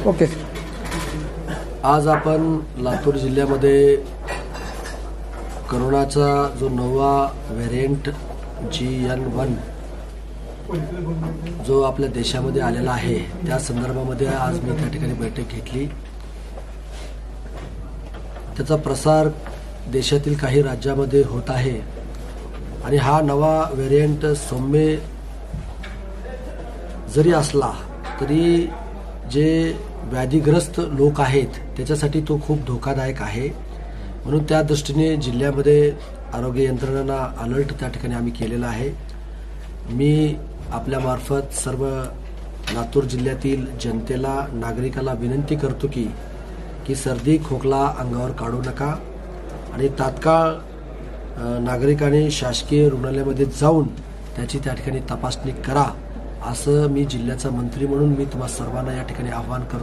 Okay. आज आपण लातूर जिल्ह्यामध्ये करोनाचा जो नवा व्हेरियंट GN1 जो आपल्या देशामध्ये आलेला आहे त्या संदर्भामध्ये आज मी त्या ठिकाणी बैठक घेतली. त्याचा प्रसार देशातील काही राज्यामध्ये होत आहे आणि हा नवा व्हेरियंट सौम्य जरी असला तरी जे व्याधीग्रस्त लोक आहेत त्याच्यासाठी तो खूप धोकादायक आहे. म्हणून त्या दृष्टीने जिल्ह्यामध्ये आरोग्य यंत्रणांना अलर्ट त्या ठिकाणी आम्ही केलेला आहे. मी आपल्यामार्फत सर्व लातूर जिल्ह्यातील जनतेला नागरिकाला विनंती करतो की सर्दी खोकला अंगावर काढू नका आणि तात्काळ नागरिकांनी शासकीय रुग्णालयामध्ये जाऊन त्याची त्या ठिकाणी तपासणी करा असं मी जिल्ह्याचा मंत्री म्हणून मी तुम्हा सर्वांना या ठिकाणी आवाहन करतो.